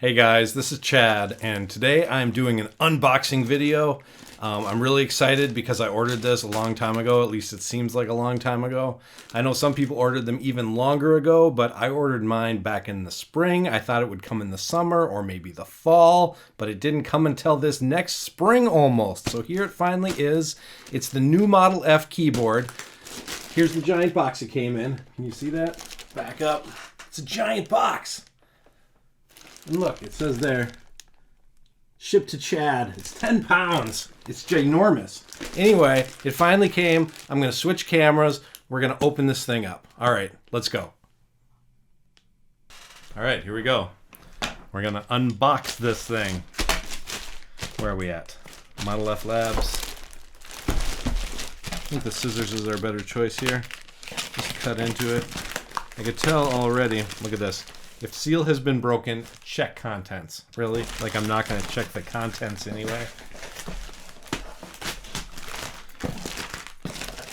Hey guys, this is Chad, and today I'm doing an unboxing video. I'm really excited because I ordered this a long time ago, at least it seems like a long time ago. I know some people ordered them even longer ago, but I ordered mine back in the spring. I thought it would come in the summer or maybe the fall, but it didn't come until this next spring almost. So here it finally is. It's the new Model F keyboard. Here's the giant box it came in. Can you see that? Back up. It's a giant box. And look, it says there, shipped to Chad. It's 10 pounds. It's ginormous. Anyway, it finally came. I'm going to switch cameras. We're going to open this thing up. All right, let's go. All right, here we go. We're going to unbox this thing. Where are we at? Model F Labs. I think the scissors is our better choice here. Just cut into it. I could tell already, look at this. If seal has been broken, check contents. Really? Like I'm not going to check the contents anyway.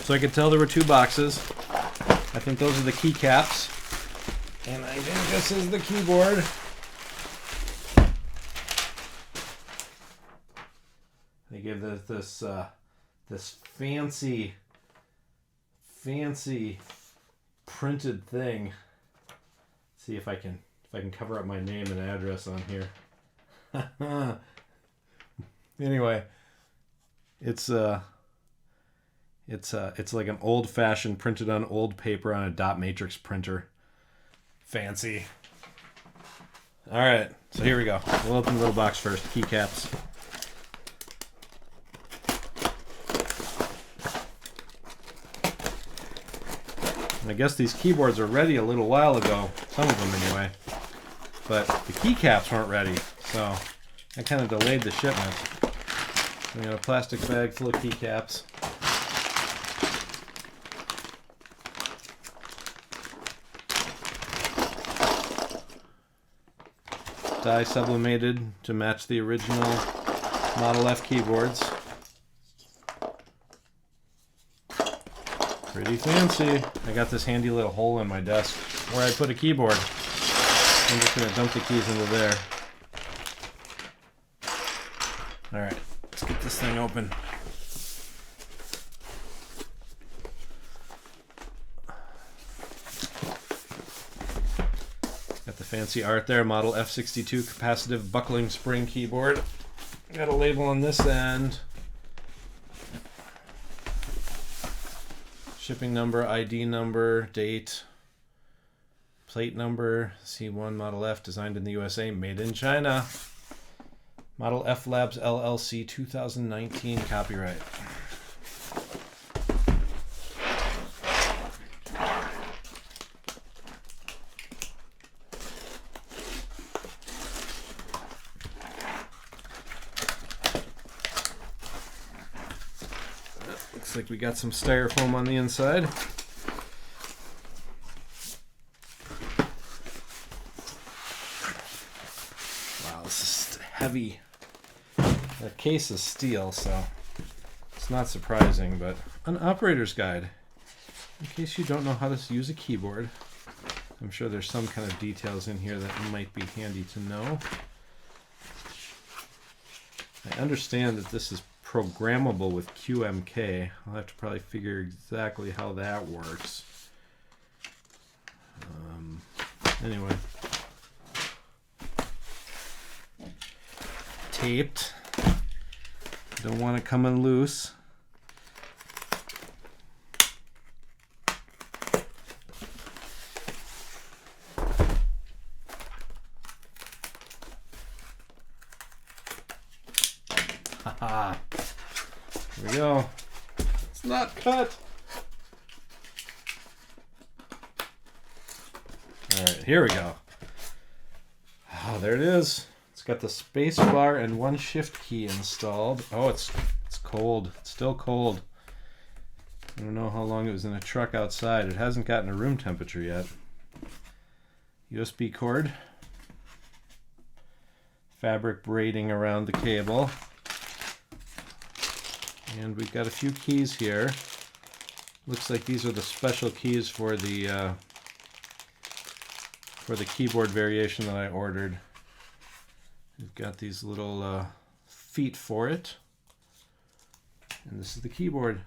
So I could tell there were two boxes. I think those are the keycaps. And I think this is the keyboard. They give this fancy printed thing. See if I can cover up my name and address on here. Anyway, it's like an old-fashioned printed on old paper on a dot matrix printer. Fancy. All right, so here we go. We'll open the little box first. Keycaps. I guess these keyboards are ready a little while ago, some of them anyway, but the keycaps weren't ready, so I kind of delayed the shipment. We got a plastic bag full of keycaps. Die sublimated to match the original Model F keyboards. Pretty fancy. I got this handy little hole in my desk where I put a keyboard. I'm just going to dump the keys into there. Alright, let's get this thing open. Got the fancy art there, Model F62 capacitive buckling spring keyboard. Got a label on this end. Shipping number, ID number, date, plate number, C1 Model F, designed in the USA, made in China. Model F Labs LLC 2019 copyright. Looks like we got some styrofoam on the inside. Wow, this is heavy. The case is steel, so it's not surprising, but an operator's guide. In case you don't know how to use a keyboard. I'm sure there's some kind of details in here that might be handy to know. I understand that this is programmable with QMK. I'll have to probably figure exactly how that works. Anyway. Taped. Don't want it coming loose. Haha. Here we go. It's not cut. Alright, here we go. Oh, there it is. It's got the space bar and one shift key installed. Oh, it's cold. It's still cold. I don't know how long it was in a truck outside. It hasn't gotten to room temperature yet. USB cord. Fabric braiding around the cable. And we've got a few keys here. Looks like these are the special keys for the keyboard variation that I ordered. We've got these little feet for it. And this is the keyboard.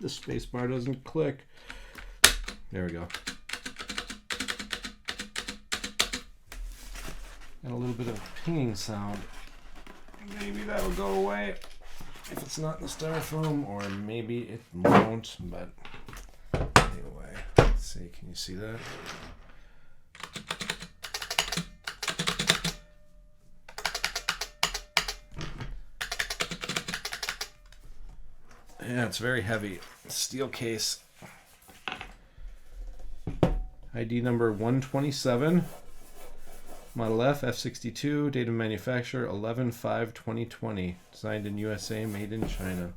The space bar doesn't click. There we go. Got a little bit of pinging sound. Maybe that'll go away if it's not in the styrofoam, or maybe it won't, but anyway, let's see, can you see that? Yeah, it's very heavy. Steel case. ID number 127. Model F, F62, date of manufacture 11/5/2020. Designed in USA, made in China.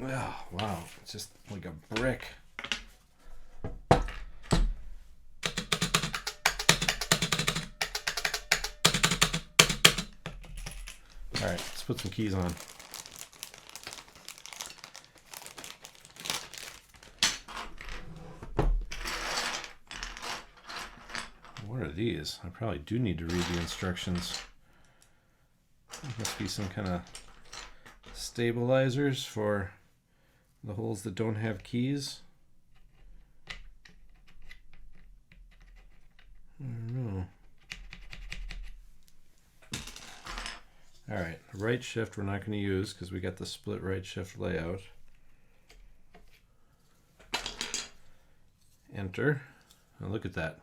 Oh, wow, it's just like a brick. All right, let's put some keys on. What are these? I probably do need to read the instructions. There must be some kind of stabilizers for the holes that don't have keys. I don't know. All right, right shift we're not going to use because we got the split right shift layout. Enter. Oh, look at that.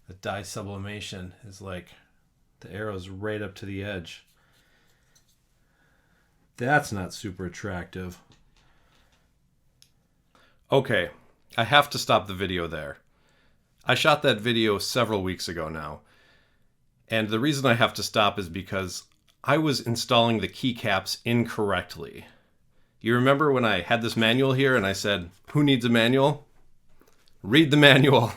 The die sublimation is like the arrow's right up to the edge. That's not super attractive. Okay, I have to stop the video there. I shot that video several weeks ago now. And the reason I have to stop is because I was installing the keycaps incorrectly. You remember when I had this manual here and I said, who needs a manual? Read the manual,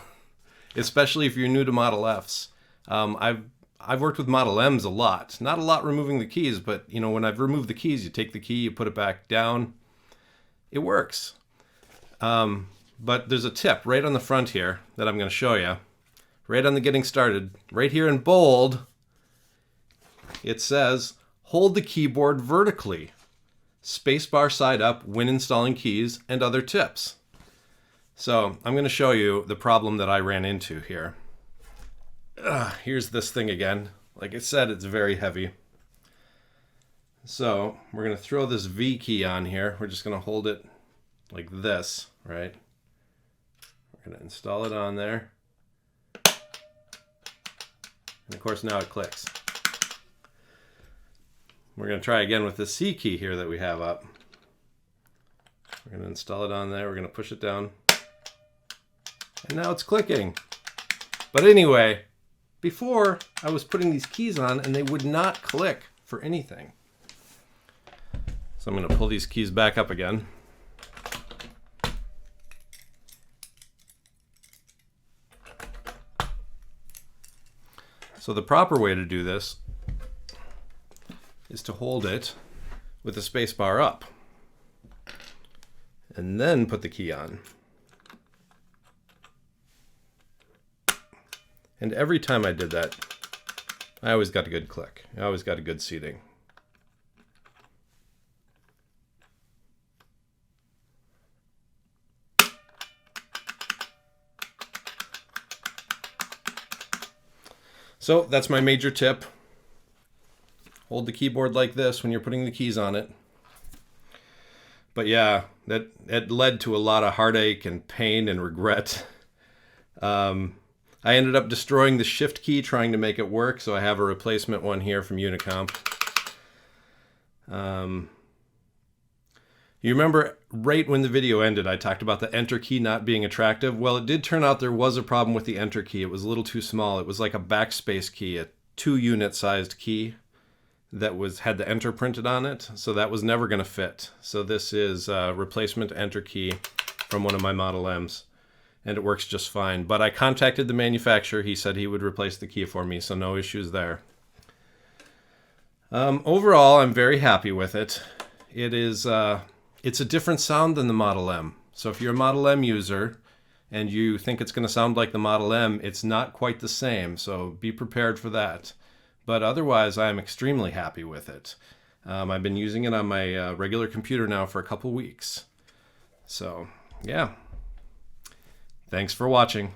especially if you're new to Model Fs. I've worked with Model Ms a lot. Not a lot removing the keys, but you know, when I've removed the keys, you take the key, you put it back down. It works. But there's a tip right on the front here that I'm going to show you. Right on the getting started, right here in bold, it says, hold the keyboard vertically. Spacebar side up when installing keys, and other tips. So I'm going to show you the problem that I ran into here. Here's this thing again. Like I said, it's very heavy. So we're going to throw this V key on here. We're just going to hold it like this, right? We're going to install it on there. And of course now it clicks. We're going to try again with the C key here that we have up. We're going to install it on there. We're going to push it down. And now it's clicking. But anyway, before I was putting these keys on and they would not click for anything. So I'm going to pull these keys back up again. So the proper way to do this is to hold it with the space bar up and then put the key on. And every time I did that, I always got a good click. I always got a good seating. So that's my major tip. Hold the keyboard like this when you're putting the keys on it. But yeah, that led to a lot of heartache and pain and regret. I ended up destroying the shift key trying to make it work, so I have a replacement one here from Unicomp. You remember right when the video ended, I talked about the enter key not being attractive? Well, it did turn out there was a problem with the enter key. It was a little too small. It was like a backspace key, a 2-unit sized key that had the enter printed on it. So that was never going to fit. So this is a replacement enter key from one of my Model Ms. And it works just fine. But I contacted the manufacturer. He said he would replace the key for me, so no issues there. Overall, I'm very happy with it. It's a different sound than the Model M. So if you're a Model M user and you think it's going to sound like the Model M, it's not quite the same, so be prepared for that. But otherwise, I'm extremely happy with it. I've been using it on my regular computer now for a couple weeks. So, yeah. Thanks for watching.